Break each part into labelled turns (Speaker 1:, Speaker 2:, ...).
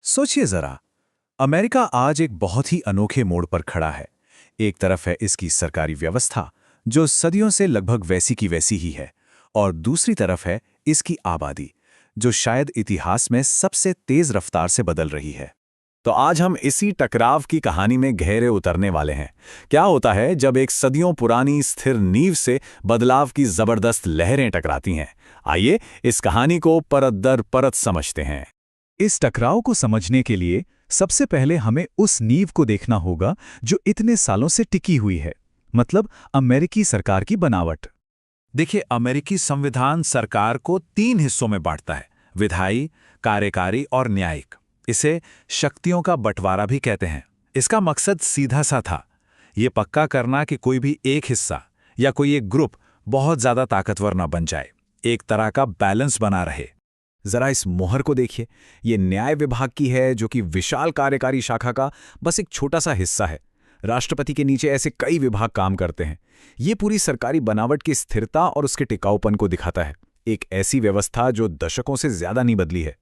Speaker 1: सोचिए जरा, अमेरिका आज एक बहुत ही अनोखे मोड़ पर खड़ा है। एक तरफ है इसकी सरकारी व्यवस्था, जो सदियों से लगभग वैसी की वैसी ही है, और दूसरी तरफ है इसकी आबादी, जो शायद इतिहास में सबसे तेज रफ्तार से बदल रही है। तो आज हम इसी टकराव की कहानी में गहरे उतरने वाले हैं। क्या होता है जब एक सदियों पुरानी स्थिर नींव से बदलाव की जबरदस्त लहरें टकराती हैं? आइए इस कहानी को परत दर परत समझते हैं। इस टकराव को समझने के लिए सबसे पहले हमें उस नींव को देखना होगा जो इतने सालों से टिकी हुई है, मतलब अमेरिकी सरकार की बनावट। देखिए, अमेरिकी संविधान सरकार को 3 हिस्सों में बांटता है: विधायी, कार्यकारी और न्यायिक। इसे शक्तियों का बंटवारा भी कहते हैं। इसका मकसद सीधा सा था, ये पक्का करना कि कोई भी एक हिस्सा या कोई एक ग्रुप बहुत ज्यादा ताकतवर ना बन जाए, एक तरह का बैलेंस बना रहे। जरा इस मोहर को देखिए, ये न्याय विभाग की है, जो कि विशाल कार्यकारी शाखा का बस एक छोटा सा हिस्सा है। राष्ट्रपति के नीचे ऐसे कई विभाग काम करते हैं। ये पूरी सरकारी बनावट की स्थिरता और उसके टिकाऊपन को दिखाता है, एक ऐसी व्यवस्था जो दशकों से ज्यादा नहीं बदली है।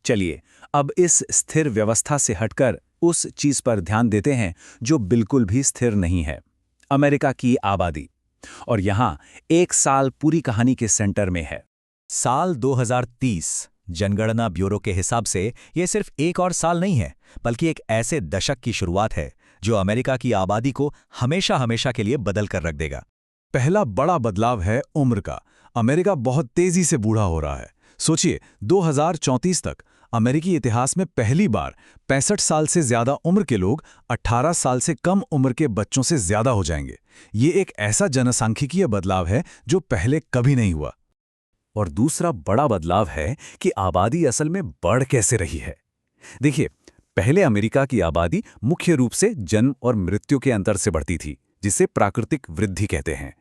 Speaker 1: चलिए अब इस स्थिर व्यवस्था से हटकर उस चीज पर ध्यान देते हैं जो बिल्कुल भी स्थिर नहीं है: अमेरिका की आबादी। और यहां एक साल पूरी कहानी के सेंटर में है। साल 2030 जनगणना ब्यूरो के हिसाब से यह सिर्फ एक और साल नहीं है, बल्कि एक ऐसे दशक की शुरुआत है जो अमेरिका की आबादी को हमेशा हमेशा के लिए बदल कर रख देगा। पहला बड़ा बदलाव है उम्र का। अमेरिका बहुत तेजी से बूढ़ा हो रहा है। सोचिए, 2034 तक अमेरिकी इतिहास में पहली बार 65 साल से ज्यादा उम्र के लोग 18 साल से कम उम्र के बच्चों से ज्यादा हो जाएंगे। ये एक ऐसा जनसांख्यिकीय बदलाव है जो पहले कभी नहीं हुआ। और दूसरा बड़ा बदलाव है कि आबादी असल में बढ़ कैसे रही है। देखिए, पहले अमेरिका की आबादी मुख्य रूप से जन्म और मृत्यु के अंतर से बढ़ती थी, जिसे प्राकृतिक वृद्धि कहते हैं।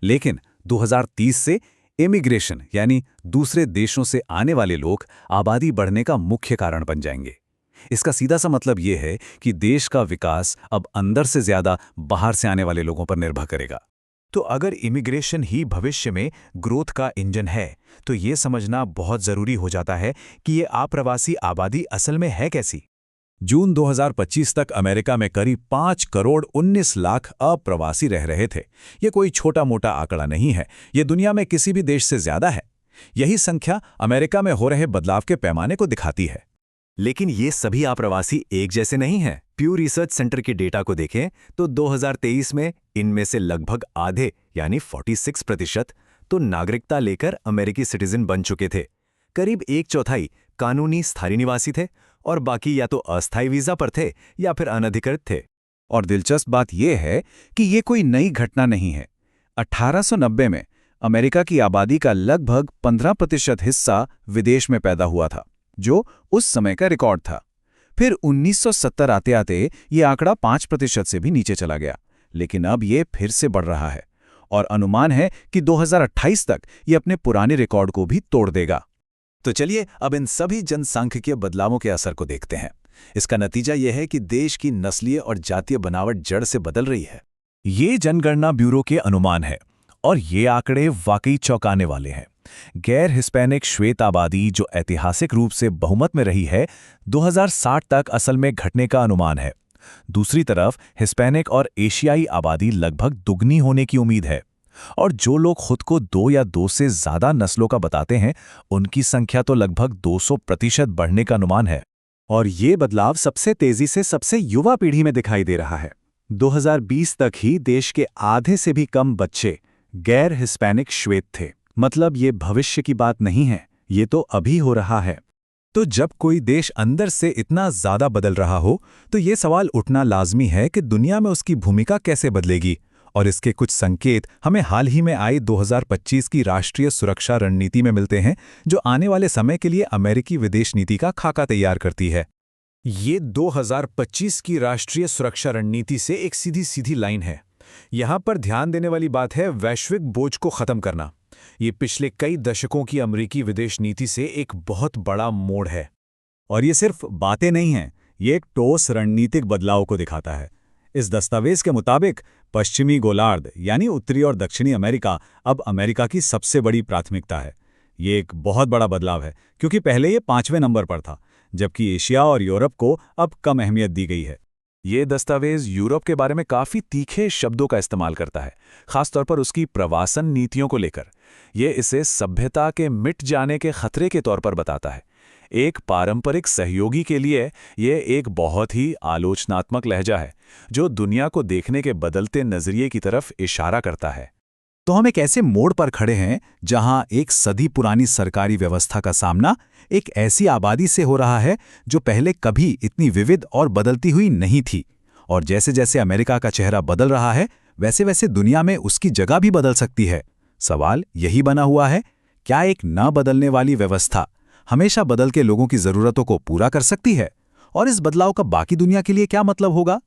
Speaker 1: लेकिन 2030 से इमिग्रेशन, यानी दूसरे देशों से आने वाले लोग आबादी बढ़ने का मुख्य कारण बन जाएंगे। इसका सीधा सा मतलब यह है कि देश का विकास अब अंदर से ज्यादा बाहर से आने वाले लोगों पर निर्भर करेगा। तो अगर इमिग्रेशन ही भविष्य में ग्रोथ का इंजन है, तो ये समझना बहुत जरूरी हो जाता है कि ये अप्रवासी आबादी असल में है कैसी। जून 2025 तक अमेरिका में करीब 5 करोड़ 19 लाख अप्रवासी रह रहे थे। ये कोई छोटा मोटा आंकड़ा नहीं है, ये दुनिया में किसी भी देश से ज्यादा है। यही संख्या अमेरिका में हो रहे बदलाव के पैमाने को दिखाती है। लेकिन ये सभी अप्रवासी एक जैसे नहीं हैं। प्यू रिसर्च सेंटर के डेटा को देखें तो 2023 में इनमें से लगभग आधे, यानी 46%, तो नागरिकता लेकर अमेरिकी सिटीजन बन चुके थे। करीब 1/4 कानूनी स्थायी निवासी थे और बाकी या तो अस्थायी वीजा पर थे या फिर अनधिकृत थे। और दिलचस्प बात यह है कि ये कोई नई घटना नहीं है। 1890 में अमेरिका की आबादी का लगभग 15% हिस्सा विदेश में पैदा हुआ था, जो उस समय का रिकॉर्ड था। फिर 1970 आते आते ये आंकड़ा 5% से भी नीचे चला गया, लेकिन अब ये फिर से बढ़ रहा है और अनुमान है कि 2028 तक ये अपने पुराने रिकॉर्ड को भी तोड़ देगा। तो चलिए अब इन सभी जनसांख्यिकीय बदलावों के असर को देखते हैं। इसका नतीजा यह है कि देश की नस्लीय और जातीय बनावट जड़ से बदल रही है। ये जनगणना ब्यूरो के अनुमान है और ये आंकड़े वाकई चौंकाने वाले हैं। गैर हिस्पैनिक श्वेत आबादी, जो ऐतिहासिक रूप से बहुमत में रही है, 2060 तक असल में घटने का अनुमान है। दूसरी तरफ हिस्पैनिक और एशियाई आबादी लगभग दुगनी होने की उम्मीद है। और जो लोग खुद को 2 या 2 से ज्यादा नस्लों का बताते हैं, उनकी संख्या तो लगभग 200% बढ़ने का अनुमान है। और ये बदलाव सबसे तेजी से सबसे युवा पीढ़ी में दिखाई दे रहा है। 2020 तक ही देश के आधे से भी कम बच्चे गैर हिस्पैनिक श्वेत थे। मतलब ये भविष्य की बात नहीं है, ये तो अभी हो रहा है। तो जब कोई देश अंदर से इतना ज्यादा बदल रहा हो, तो ये सवाल उठना लाजमी है कि दुनिया में उसकी भूमिका कैसे बदलेगी। और इसके कुछ संकेत हमें हाल ही में आई 2025 की राष्ट्रीय सुरक्षा रणनीति में मिलते हैं, जो आने वाले समय के लिए अमेरिकी विदेश नीति का खाका तैयार करती है। ये 2025 की राष्ट्रीय सुरक्षा रणनीति से एक सीधी सीधी लाइन है। यहाँ पर ध्यान देने वाली बात है वैश्विक बोझ को खत्म करना। ये पिछले कई दशकों की अमेरिकी विदेश नीति से एक बहुत बड़ा मोड़ है। और ये सिर्फ बातें नहीं हैं, ये एक ठोस रणनीतिक बदलाव को दिखाता है। इस दस्तावेज के मुताबिक पश्चिमी गोलार्ध, यानी उत्तरी और दक्षिणी अमेरिका, अब अमेरिका की सबसे बड़ी प्राथमिकता है। ये एक बहुत बड़ा बदलाव है, क्योंकि पहले ये 5वें नंबर पर था,
Speaker 2: जबकि एशिया और यूरोप को अब कम अहमियत दी गई है।
Speaker 1: ये दस्तावेज यूरोप के बारे में काफी तीखे शब्दों का इस्तेमाल करता है, खासतौर पर उसकी प्रवासन नीतियों को लेकर। ये इसे सभ्यता के मिट जाने के खतरे के तौर पर बताता है। एक पारंपरिक सहयोगी के लिए ये एक बहुत ही आलोचनात्मक लहजा है, जो दुनिया को देखने के बदलते नजरिए की तरफ इशारा करता है।
Speaker 2: तो हम एक ऐसे मोड़ पर खड़े हैं जहां एक सदी पुरानी सरकारी व्यवस्था का सामना एक ऐसी आबादी से हो रहा है जो पहले कभी इतनी विविध और बदलती हुई नहीं थी। और जैसे जैसे अमेरिका का चेहरा बदल रहा है, वैसे वैसे दुनिया में उसकी जगह भी बदल सकती है। सवाल यही बना हुआ है, क्या एक न बदलने वाली व्यवस्था हमेशा बदल के लोगों की जरूरतों को पूरा कर सकती है? और इस बदलाव का बाकी दुनिया के लिए क्या मतलब होगा?